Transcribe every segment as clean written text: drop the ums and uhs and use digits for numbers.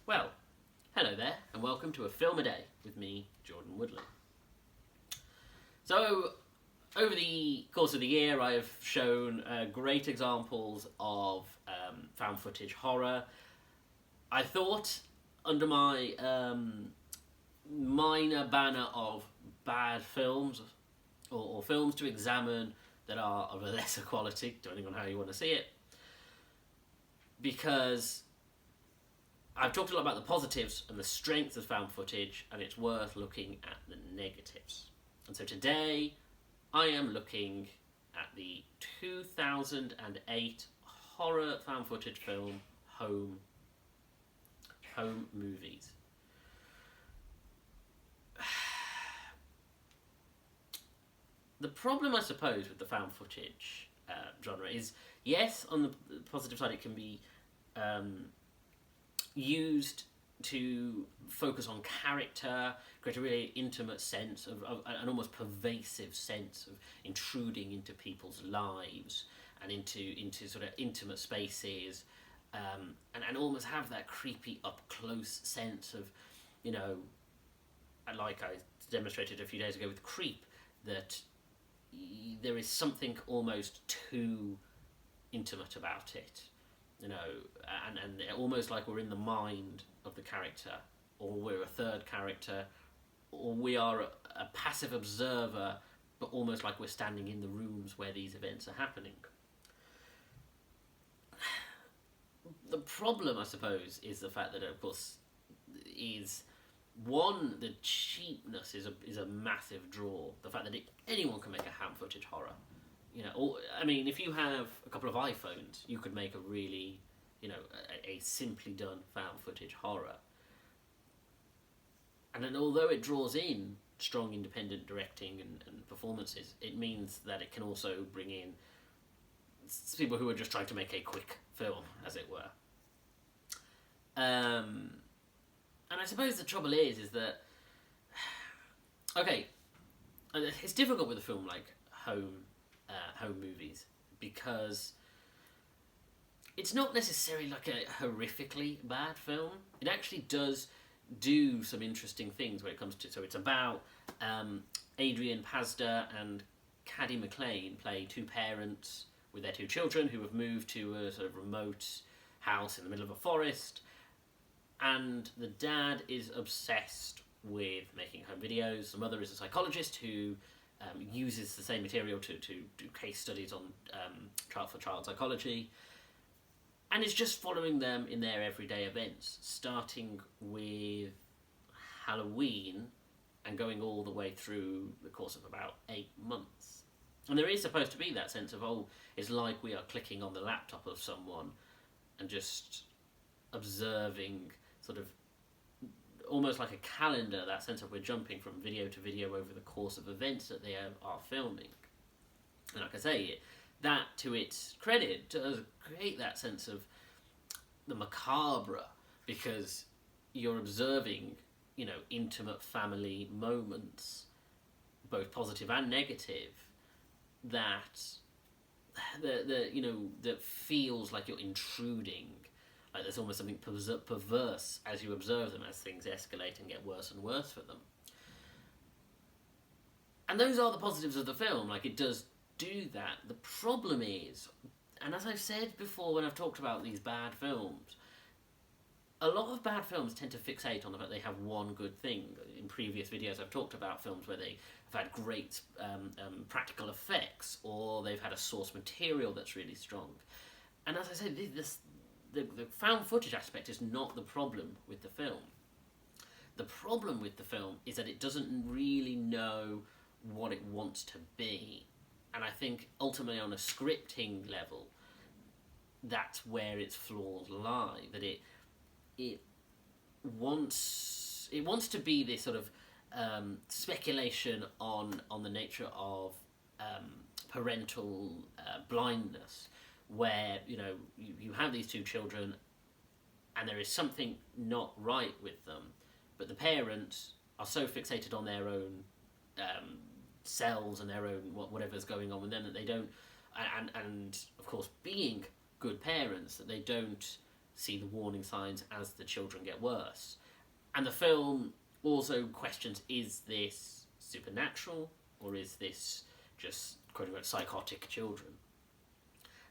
Well, hello there, and welcome to A Film a Day with me, Jordan Woodley. So, over the course of the year, I have shown great examples of found footage horror. I thought, under my minor banner of bad films, or films to examine that are of a lesser quality, depending on how you want to see it, because I've talked a lot about the positives and the strengths of found footage, and it's worth looking at the negatives. And so today, I am looking at the 2008 horror found footage film, HomeMovie. The problem, I suppose, with the found footage genre is, yes, on the positive side, it can be used to focus on character, create a really intimate sense of an almost pervasive sense of intruding into people's lives and into sort of intimate spaces, and almost have that creepy up close sense of, like I demonstrated a few days ago with Creep, that there is something almost too intimate about it. And almost like we're in the mind of the character, or we're a third character, or we are a passive observer, but almost like we're standing in the rooms where these events are happening. The problem, I suppose, is the fact that, of course, is one, the cheapness is a massive draw. The fact that anyone can make a found footage horror. If you have a couple of iPhones, you could make a really, a simply done found footage horror. And then, although it draws in strong independent directing and performances, it means that it can also bring in people who are just trying to make a quick film, as it were. And I suppose the trouble is that, okay, it's difficult with a film like HomeMovie, because it's not necessarily like a horrifically bad film. It actually does do some interesting things when it comes to... So it's about Adrian Pasdar and Caddy McLean play two parents with their two children who have moved to a sort of remote house in the middle of a forest, and the dad is obsessed with making home videos. The mother is a psychologist who uses the same material to do case studies on child psychology, and is just following them in their everyday events, starting with Halloween and going all the way through the course of about 8 months. And there is supposed to be that sense of, it's like we are clicking on the laptop of someone and just observing, sort of almost like a calendar, that sense of we're jumping from video to video over the course of events that they are filming. And like I say, that, to its credit, does create that sense of the macabre, because you're observing, intimate family moments, both positive and negative, that that feels like you're intruding. Like there's almost something perverse as you observe them, as things escalate and get worse and worse for them. And those are the positives of the film. Like, it does do that. The problem is, and as I've said before when I've talked about these bad films, a lot of bad films tend to fixate on the fact they have one good thing. In previous videos I've talked about films where they have had great practical effects, or they've had a source material that's really strong. And as I said, the found footage aspect is not the problem with the film. The problem with the film is that it doesn't really know what it wants to be. And I think ultimately on a scripting level, that's where its flaws lie. That it wants to be this sort of speculation on the nature of parental blindness, where you have these two children and there is something not right with them, but the parents are so fixated on their own selves and their own whatever's going on with them that they don't, and of course being good parents, that they don't see the warning signs as the children get worse. And the film also questions, is this supernatural or is this just quote-unquote psychotic children?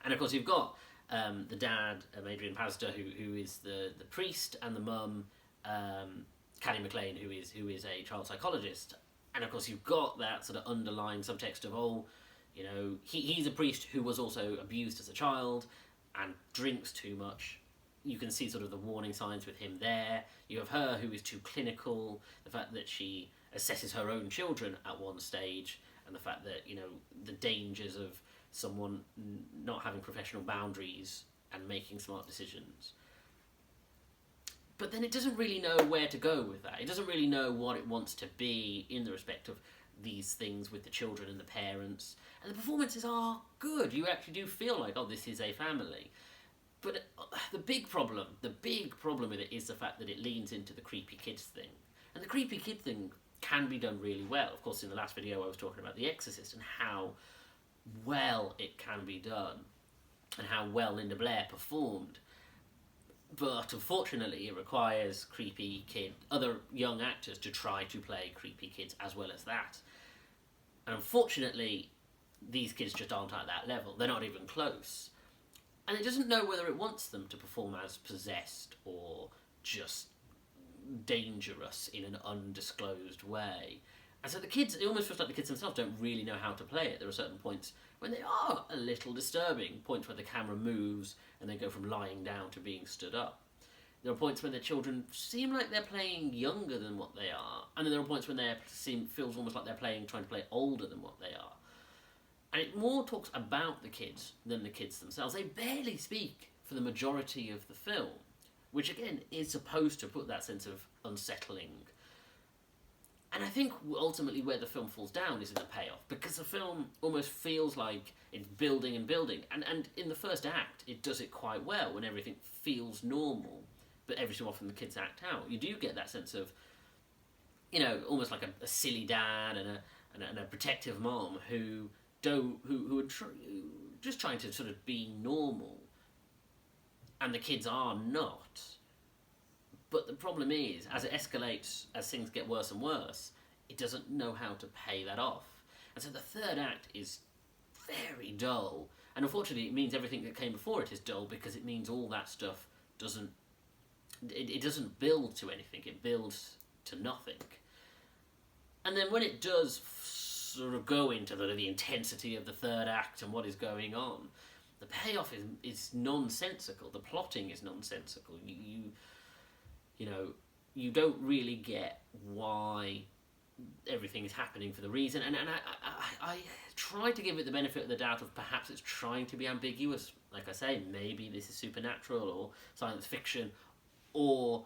And of course you've got the dad, Adrian Pasdar, who is the priest, and the mum, Callie McLean, who is a child psychologist. And of course you've got that sort of underlying subtext of, he's a priest who was also abused as a child and drinks too much. You can see sort of the warning signs with him there. You have her who is too clinical, the fact that she assesses her own children at one stage, and the fact that, the dangers of someone not having professional boundaries and making smart decisions. But then it doesn't really know where to go with that. It doesn't really know what it wants to be in the respect of these things with the children and the parents. And the performances are good. You actually do feel like, this is a family. But the big problem with it is the fact that it leans into the creepy kids thing. And the creepy kid thing can be done really well. Of course, in the last video I was talking about The Exorcist and how well it can be done and how well Linda Blair performed. But unfortunately it requires other young actors to try to play creepy kids as well as that. And unfortunately these kids just aren't at that level. They're not even close. And it doesn't know whether it wants them to perform as possessed or just dangerous in an undisclosed way. And so it almost feels like the kids themselves don't really know how to play it. There are certain points when they are a little disturbing, points where the camera moves and they go from lying down to being stood up. There are points when the children seem like they're playing younger than what they are, and then there are points when feels almost like they're trying to play older than what they are. And it more talks about the kids than the kids themselves. They barely speak for the majority of the film, which again is supposed to put that sense of unsettling. And I think ultimately where the film falls down is in the payoff, because the film almost feels like it's building and building. And in the first act, it does it quite well when everything feels normal, but every so often the kids act out. You do get that sense of, almost like a silly dad and a protective mom who are just trying to sort of be normal, and the kids are not. But the problem is, as it escalates, as things get worse and worse, it doesn't know how to pay that off. And so the third act is very dull. And unfortunately, it means everything that came before it is dull, because it means all that stuff doesn't build to anything. It builds to nothing. And then when it does sort of go into the intensity of the third act and what is going on, the payoff is nonsensical. The plotting is nonsensical. You don't really get why everything is happening for the reason, and I try to give it the benefit of the doubt of perhaps it's trying to be ambiguous. Like I say, maybe this is supernatural or science fiction, or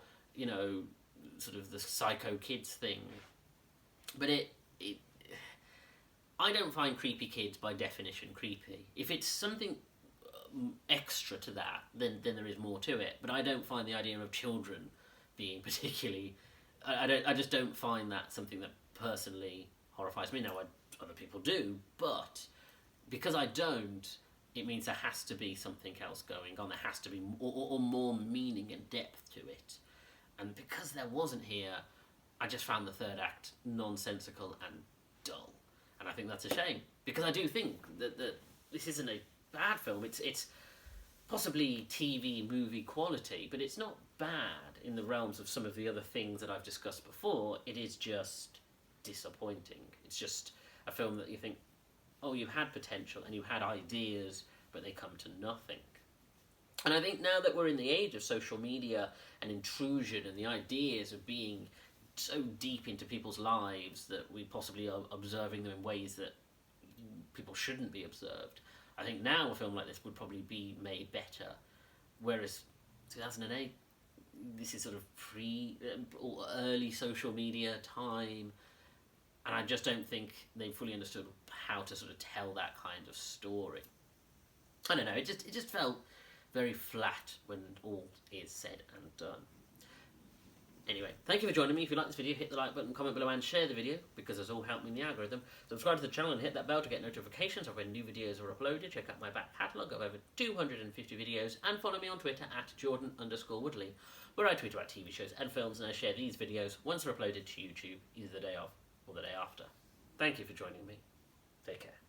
sort of the psycho kids thing. But I don't find creepy kids by definition creepy. If it's something extra to that, then there is more to it. But I don't find the idea of children being particularly... I just don't find that something that personally horrifies me. Now, other people do, but because I don't, it means there has to be something else going on. There has to be or more meaning and depth to it. And because there wasn't here, I just found the third act nonsensical and dull. And I think that's a shame, because I do think that this isn't a bad film. It's possibly TV movie quality, but it's not bad in the realms of some of the other things that I've discussed before. It is just disappointing. It's just a film that you think, you had potential and you had ideas, but they come to nothing. And I think now that we're in the age of social media and intrusion and the ideas of being so deep into people's lives that we possibly are observing them in ways that people shouldn't be observed, I think now a film like this would probably be made better. Whereas 2008, this is sort of or early social media time, and I just don't think they fully understood how to sort of tell that kind of story. I don't know, it just felt very flat when all is said and done. Anyway, thank you for joining me. If you like this video, hit the like button, comment below and share the video, because it's all helped me in the algorithm. Subscribe to the channel and hit that bell to get notifications of when new videos are uploaded. Check out my back catalogue of over 250 videos, and follow me on Twitter at Jordan_Woodley, where I tweet about TV shows and films, and I share these videos once they're uploaded to YouTube, either the day of or the day after. Thank you for joining me. Take care.